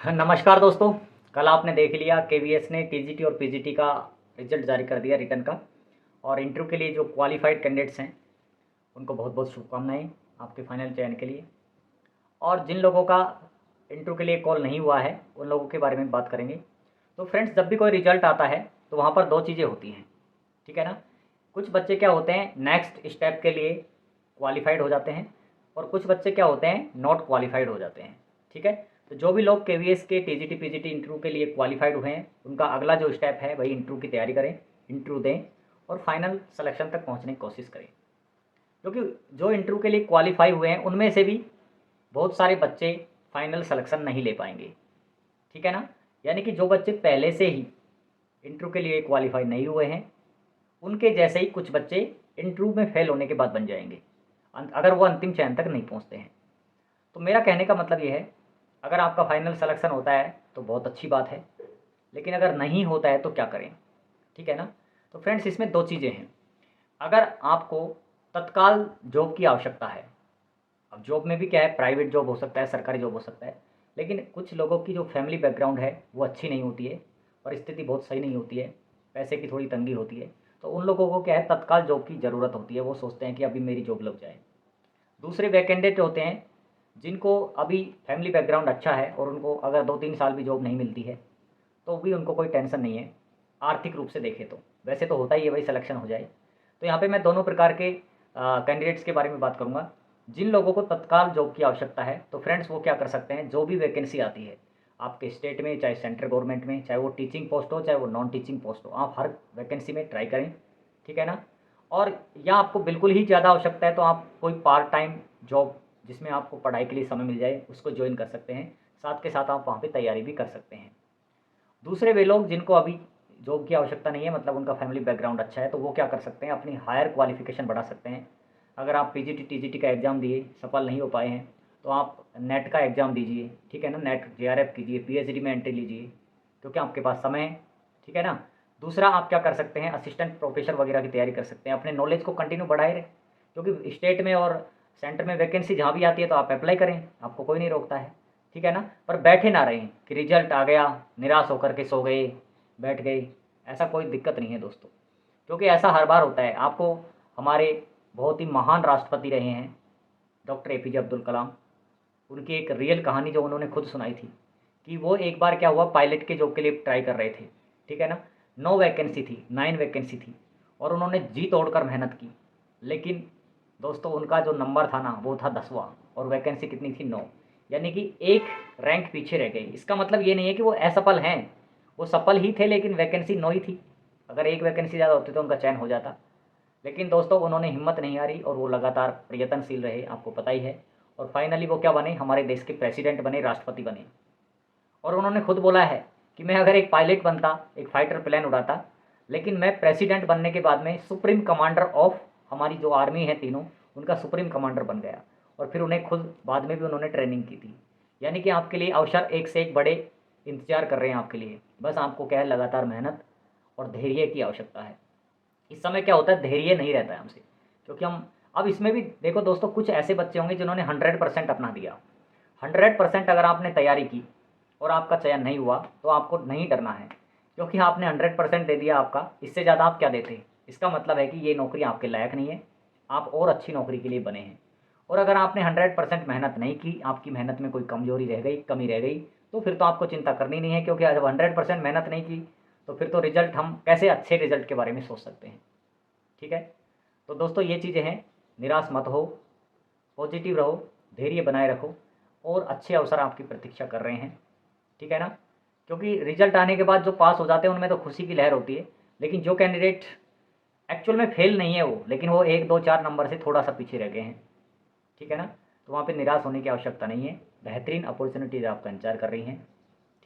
नमस्कार दोस्तों। कल आपने देख लिया केवीएस ने टीजीटी और पीजीटी का रिजल्ट जारी कर दिया रिटर्न का। और इंटरव्यू के लिए जो क्वालिफाइड कैंडिडेट्स हैं उनको बहुत बहुत शुभकामनाएं आपके फाइनल चयन के लिए। और जिन लोगों का इंटरव्यू के लिए कॉल नहीं हुआ है उन लोगों के बारे में बात करेंगे। तो फ्रेंड्स, जब भी कोई रिजल्ट आता है तो वहाँ पर दो चीज़ें होती हैं, ठीक है ना। कुछ बच्चे क्या होते हैं, नेक्स्ट स्टेप के लिए क्वालिफाइड हो जाते हैं, और कुछ बच्चे क्या होते हैं, नॉट क्वालिफाइड हो जाते हैं, ठीक है। तो जो भी लोग केवीएस के टीजीटी पीजीटी इंटरव्यू के लिए क्वालिफाइड हुए हैं उनका अगला जो स्टेप है वही इंटरव्यू की तैयारी करें, इंटरव्यू दें और फाइनल सिलेक्शन तक पहुंचने की कोशिश करें। क्योंकि जो इंटरव्यू के लिए क्वालिफाई हुए हैं उनमें से भी बहुत सारे बच्चे फाइनल सिलेक्शन नहीं ले पाएंगे, ठीक है ना। यानी कि जो बच्चे पहले से ही इंटरव्यू के लिए क्वालिफाई नहीं हुए हैं उनके जैसे ही कुछ बच्चे इंटरव्यू में फेल होने के बाद बन जाएंगे, अगर वो अंतिम चयन तक नहीं पहुंचते हैं। तो मेरा कहने का मतलब ये है, अगर आपका फाइनल सिलेक्शन होता है तो बहुत अच्छी बात है, लेकिन अगर नहीं होता है तो क्या करें, ठीक है ना। तो फ्रेंड्स, इसमें दो चीज़ें हैं। अगर आपको तत्काल जॉब की आवश्यकता है, अब जॉब में भी क्या है, प्राइवेट जॉब हो सकता है, सरकारी जॉब हो सकता है, लेकिन कुछ लोगों की जो फैमिली बैकग्राउंड है वो अच्छी नहीं होती है, परिस्थिति बहुत सही नहीं होती है, पैसे की थोड़ी तंगी होती है, तो उन लोगों को क्या है, तत्काल जॉब की ज़रूरत होती है। वो सोचते हैं कि अभी मेरी जॉब लग जाए। दूसरे वे कैंडिडेट होते हैं जिनको अभी फैमिली बैकग्राउंड अच्छा है और उनको अगर 2-3 साल भी जॉब नहीं मिलती है तो भी उनको कोई टेंशन नहीं है, आर्थिक रूप से देखें तो। वैसे तो होता ही है भाई, सिलेक्शन हो जाए। तो यहाँ पे मैं दोनों प्रकार के कैंडिडेट्स के बारे में बात करूँगा। जिन लोगों को तत्काल जॉब की आवश्यकता है तो फ्रेंड्स वो क्या कर सकते हैं, जो भी वैकेंसी आती है आपके स्टेट में, चाहे सेंट्रल गवर्नमेंट में, चाहे वो टीचिंग पोस्ट हो चाहे वो नॉन टीचिंग पोस्ट हो, आप हर वैकेंसी में ट्राई करें, ठीक है ना। और या आपको बिल्कुल ही ज़्यादा आवश्यकता है तो आप कोई पार्ट टाइम जॉब जिसमें आपको पढ़ाई के लिए समय मिल जाए उसको ज्वाइन कर सकते हैं, साथ के साथ आप वहाँ पे तैयारी भी कर सकते हैं। दूसरे वे लोग जिनको अभी जॉब की आवश्यकता नहीं है, मतलब उनका फैमिली बैकग्राउंड अच्छा है, तो वो क्या कर सकते हैं, अपनी हायर क्वालिफिकेशन बढ़ा सकते हैं। अगर आप पीजीटी टीजीटी का एग्ज़ाम दिए, सफल नहीं हो पाए हैं, तो आप नेट का एग्ज़ाम दीजिए, ठीक है ना। नेट जेआरएफ कीजिए, पीएचडी में एंट्री लीजिए, क्योंकि आपके पास समय है, ठीक है ना। दूसरा, आप क्या कर सकते हैं, असिस्टेंट प्रोफेसर वगैरह की तैयारी कर सकते हैं, अपने नॉलेज को कंटिन्यू बढ़ाए रहे। क्योंकि स्टेट में और सेंटर में वैकेंसी जहाँ भी आती है तो आप अप्लाई करें, आपको कोई नहीं रोकता है, ठीक है ना। पर बैठे ना रहें कि रिजल्ट आ गया निराश होकर के सो गए, बैठ गए, ऐसा कोई दिक्कत नहीं है दोस्तों। क्योंकि ऐसा हर बार होता है। आपको हमारे बहुत ही महान राष्ट्रपति रहे हैं डॉक्टर एपीजे अब्दुल कलाम, उनकी एक रियल कहानी जो उन्होंने खुद सुनाई थी कि वो एक बार क्या हुआ, पायलट के जॉब के लिए ट्राई कर रहे थे, ठीक है ना। 9 वैकेंसी थी, 9 वैकेंसी थी, और उन्होंने जी तोड़कर मेहनत की। लेकिन दोस्तों, उनका जो नंबर था ना वो था 10वां, और वैकेंसी कितनी थी, 9। यानी कि एक रैंक पीछे रह गए। इसका मतलब ये नहीं है कि वो असफल हैं, वो सफल ही थे, लेकिन वैकेंसी 9 ही थी। अगर एक वैकेंसी ज़्यादा होती तो उनका चयन हो जाता। लेकिन दोस्तों, उन्होंने हिम्मत नहीं हारी और वो लगातार प्रयत्नशील रहे, आपको पता ही है। और फाइनली वो क्या बने, हमारे देश के प्रेसिडेंट बने, राष्ट्रपति बने। और उन्होंने खुद बोला है कि मैं अगर एक पायलट बनता, एक फाइटर प्लेन उड़ाता, लेकिन मैं प्रेसिडेंट बनने के बाद में सुप्रीम कमांडर ऑफ हमारी जो आर्मी है तीनों, उनका सुप्रीम कमांडर बन गया। और फिर उन्हें खुद बाद में भी उन्होंने ट्रेनिंग की थी। यानी कि आपके लिए अवसर एक से एक बड़े इंतजार कर रहे हैं आपके लिए। बस आपको क्या है, लगातार मेहनत और धैर्य की आवश्यकता है। इस समय क्या होता है, धैर्य नहीं रहता है हमसे, क्योंकि हम अब इसमें भी देखो दोस्तों, कुछ ऐसे बच्चे होंगे जिन्होंने 100% अपना दिया। 100% अगर आपने तैयारी की और आपका चयन नहीं हुआ तो आपको नहीं डरना है, क्योंकि आपने 100% दे दिया आपका, इससे ज़्यादा आप क्या देते। इसका मतलब है कि ये नौकरी आपके लायक नहीं है, आप और अच्छी नौकरी के लिए बने हैं। और अगर आपने 100% मेहनत नहीं की, आपकी मेहनत में कोई कमजोरी रह गई, कमी रह गई, तो फिर तो आपको चिंता करनी नहीं है। क्योंकि जब 100% मेहनत नहीं की तो फिर तो रिजल्ट, हम कैसे अच्छे रिजल्ट के बारे में सोच सकते हैं, ठीक है। तो दोस्तों, ये चीज़ें हैं, निराश मत हो, पॉजिटिव रहो, धैर्य बनाए रखो, और अच्छे अवसर आपकी प्रतीक्षा कर रहे हैं, ठीक है ना। क्योंकि रिजल्ट आने के बाद जो पास हो जाते हैं उनमें तो खुशी की लहर होती है, लेकिन जो कैंडिडेट एक्चुअल में फेल नहीं है वो, लेकिन वो 1 2 4 नंबर से थोड़ा सा पीछे रह गए हैं, ठीक है ना, तो वहाँ पे निराश होने की आवश्यकता नहीं है। बेहतरीन अपॉर्चुनिटीज़ आपका इंतजार कर रही हैं,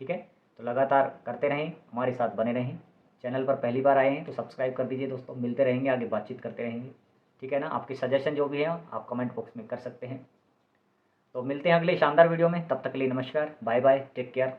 ठीक है। तो लगातार करते रहें, हमारे साथ बने रहें। चैनल पर पहली बार आए हैं तो सब्सक्राइब कर दीजिए दोस्तों। मिलते रहेंगे, आगे बातचीत करते रहेंगे, ठीक है ना। आपकी सजेशन जो भी है आप कमेंट बॉक्स में कर सकते हैं। तो मिलते हैं अगले शानदार वीडियो में, तब तक के लिए नमस्कार, बाय बाय, टेक केयर।